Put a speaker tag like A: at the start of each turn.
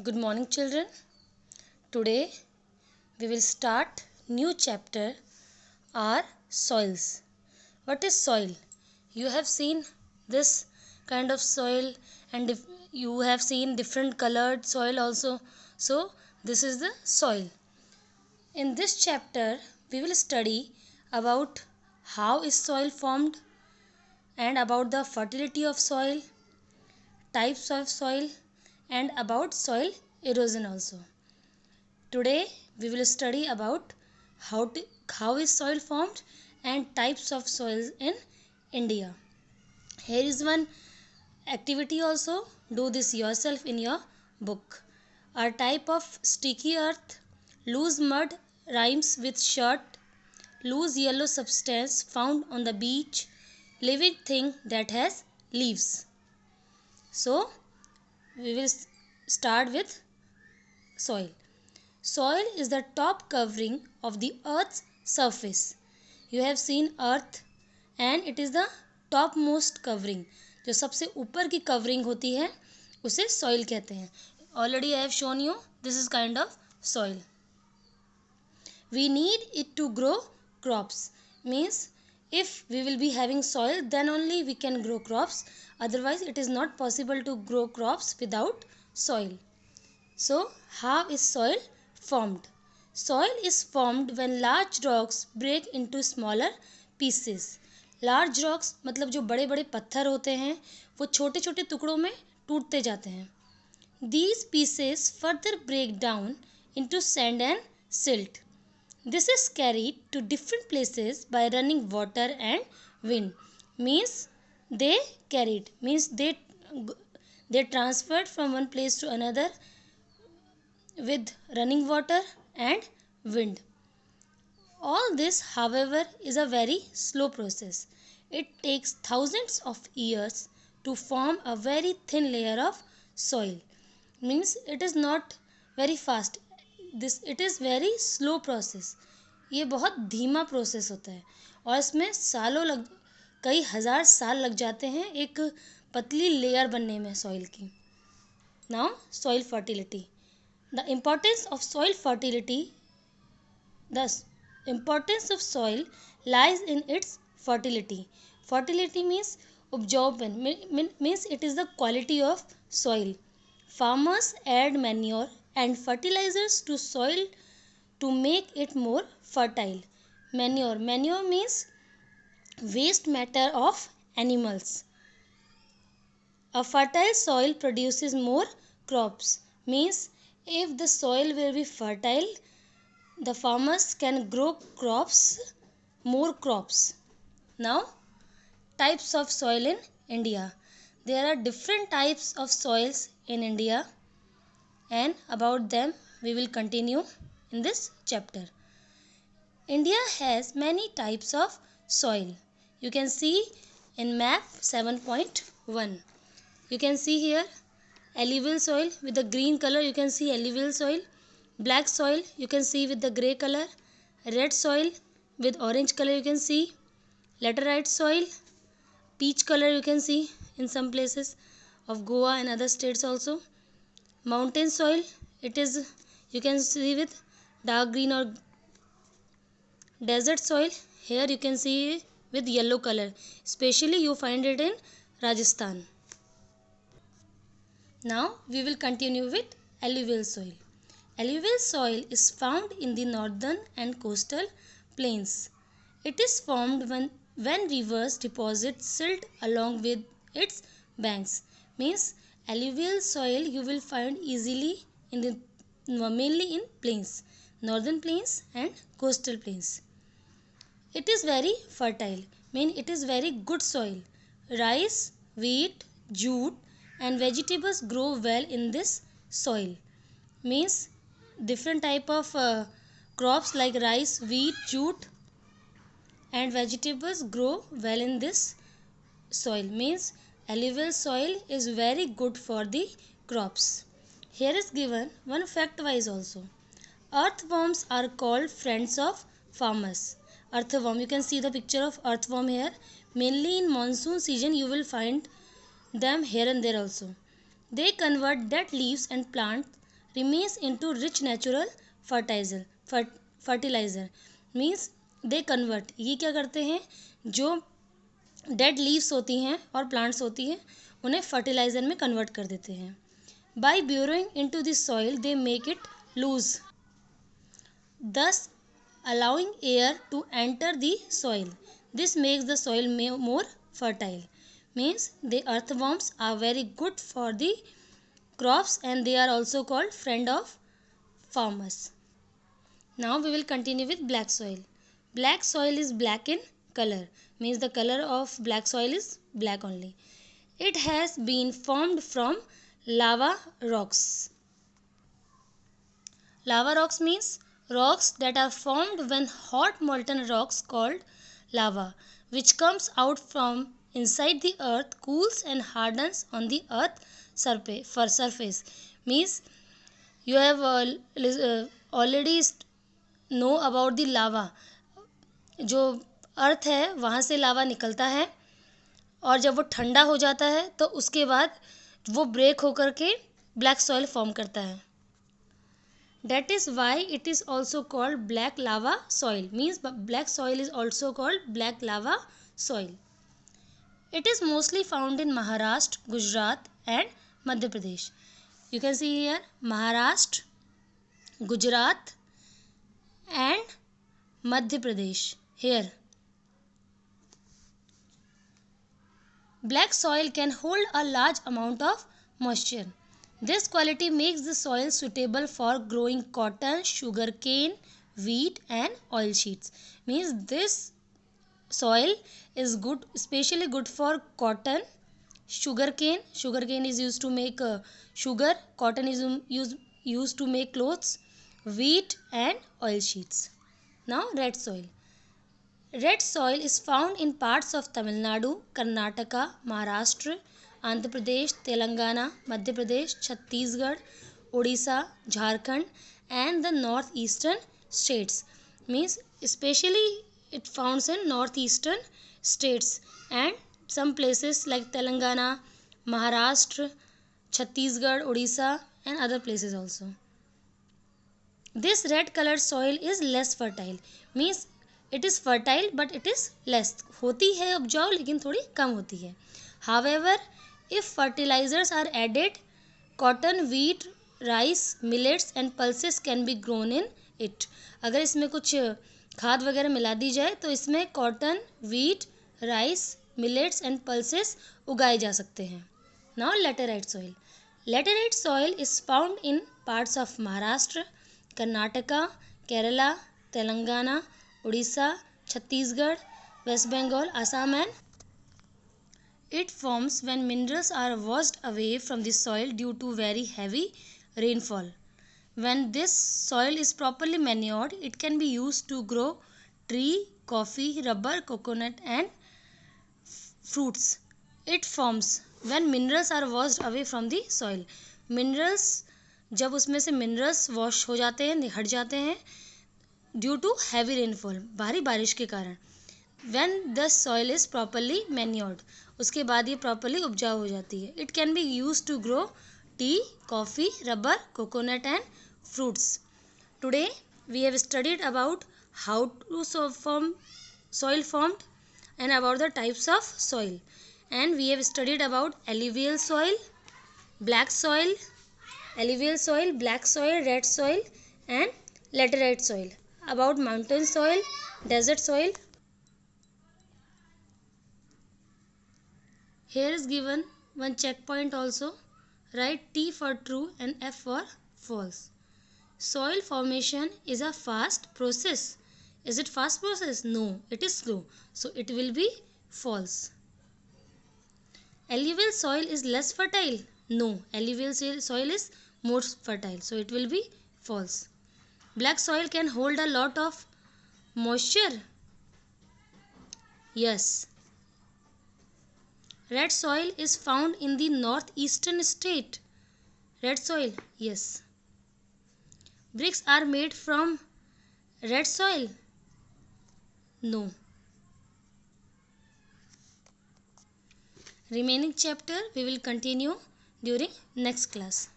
A: Good morning, children. Today we will start new chapter, our soils. What is soil? You have seen this kind of soil, and you have seen different colored soil also. So this is the soil. In this chapter we will study about how is soil formed, and about the fertility of soil, types of soil, and about soil erosion also. Today we will study about how is soil formed and types of soils in India. Here is one activity also. Do this yourself in your book. A type of sticky earth, loose mud rhymes with short, loose yellow substance found on the beach, living thing that has leaves. So we will start with soil. Soil is the top covering of the earth's surface. You have seen earth and it is the topmost covering. जो सबसे ऊपर की covering होती है उसे soil कहते हैं. Already I have shown you this is kind of soil. We need it to grow crops. Means if we will be having soil, then only we can grow crops. Otherwise it is not possible to grow crops without soil. So how is soil formed? Soil is formed when large rocks break into smaller pieces. Large rocks मतलब जो बड़े बड़े पत्थर होते हैं वो छोटे छोटे टुकड़ों में टूटते जाते हैं. These pieces further break down into sand and silt. This is carried to different places by running water and wind. Means they carried. Means they transferred from one place to another with running water and wind. All this, however, is a very slow process. It takes thousands of years to form a very thin layer of soil. Means it is not very fast. It is very slow process. ये बहुत धीमा process होता है और इसमें कई हजार साल लग जाते हैं एक पतली लेयर बनने में सॉइल की. Now soil fertility. The importance of soil fertility. The importance of soil lies in its fertility. Fertility means उपजाऊपन. Means it is the quality of soil. Farmers add manure and fertilizers to soil to make it more fertile. Manure means waste matter of animals. A fertile soil produces more crops. Means if the soil will be fertile, the farmers can grow more crops. Now, types of soil in India. There are different types of soils in India, and about them we will continue in this chapter. India has many types of soil. You can see in map 7.1. You can see here alluvial soil with the green color. You can see alluvial soil. Black soil you can see with the grey color. Red soil with orange color you can see. Laterite soil, peach color you can see in some places of Goa and other states also. Mountain soil, it is you can see with dark green, or desert soil here you can see with yellow color. Especially you find it in Rajasthan. Now we will continue with alluvial soil. Alluvial soil is found in the northern and coastal plains. It is formed when rivers deposit silt along with its banks. Means alluvial soil you will find easily mainly in plains, northern plains and coastal plains. It is very fertile. It is very good soil. Rice, wheat, jute and vegetables grow well in this soil. Means different type of crops like rice, wheat, jute and vegetables grow well in this soil. Means alluvial soil is very good for the crops. Here is given one fact wise also. Earthworms are called friends of farmers. Earthworm, you can see the picture of earthworm here. Mainly in monsoon season you will find them here and there also. They convert dead leaves and plants remains into rich natural fertilizer means they convert. ये क्या करते हैं, जो dead leaves होती हैं और plants होती हैं उन्हें फर्टिलाइज़र में कन्वर्ट कर देते हैं. By burrowing into the soil they make it loose, thus allowing air to enter the soil. This makes the soil more fertile. Means the earthworms are very good for the crops and they are also called friend of farmers. Now we will continue with black soil. Black soil is black in color. Means the color of black soil is black only. It has been formed from lava rocks. Lava rocks means rocks that are formed when hot molten rocks called lava, which comes out from inside the earth, cools and hardens on the earth surface. Means you have already know about the lava. जो अर्थ है वहाँ से लावा निकलता है और जब वो ठंडा हो जाता है तो उसके बाद वो ब्रेक होकर के ब्लैक सॉइल फॉर्म करता है. That is why it is also called black lava soil. Means black soil is also called black lava soil. It is mostly found in Maharashtra, Gujarat and Madhya Pradesh. You can see here Maharashtra, Gujarat and Madhya Pradesh. Here black soil can hold a large amount of moisture. This quality makes the soil suitable for growing cotton, sugarcane, wheat and oilseeds. Means this soil is good, especially good for cotton, sugarcane. Sugarcane is used to make sugar. Cotton is used to make clothes, wheat and oilseeds. Now red soil. Red soil is found in parts of Tamil Nadu, Karnataka, Maharashtra, Andhra Pradesh, Telangana, Madhya Pradesh, Chhattisgarh, Odisha, Jharkhand and the northeastern states. Means especially it founds in northeastern states and some places like Telangana, Maharashtra, Chhattisgarh, Odisha and other places also. This red colored soil is less fertile. Means it is fertile but it is less. होती है उपजाऊ लेकिन थोड़ी कम होती है. However, if fertilizers are added, cotton, wheat, rice, millets and pulses can be grown in it. अगर इसमें कुछ खाद वगैरह मिला दी जाए तो इसमें cotton, wheat, rice, millets and pulses उगाए जा सकते हैं. Now laterite soil. Laterite soil is found in parts of Maharashtra, Karnataka, Kerala, Telangana, Odisha, Chhattisgarh, West Bengal, Assam and it forms when minerals are washed away from the soil due to very heavy rainfall. When this soil is properly manured, it can be used to grow tree, coffee, rubber, coconut and fruits. It forms when minerals are washed away from the soil. Minerals जब उसमें से minerals wash हो जाते हैं, हट जाते हैं due to heavy rainfall, भारी बारिश के कारण. When the soil is properly manured, उसके बाद ये properly उपजाऊ हो जाती है. It can be used to grow tea, coffee, rubber, coconut and fruits. Today we have studied about how to soil formed and about the types of soil. And we have studied about alluvial soil, black soil, alluvial soil, black soil, red soil and laterite soil. About mountain soil, desert soil. Here is given one checkpoint also. Write T for true and F for false. Soil formation is a fast process. Is it fast process? No, it is slow. So it will be false. Alluvial soil is less fertile. No, alluvial soil is more fertile. So it will be false. Black soil can hold a lot of moisture. Yes. Red soil is found in the northeastern state. Red soil, yes. Bricks are made from red soil. No. Remaining chapter we will continue during next class.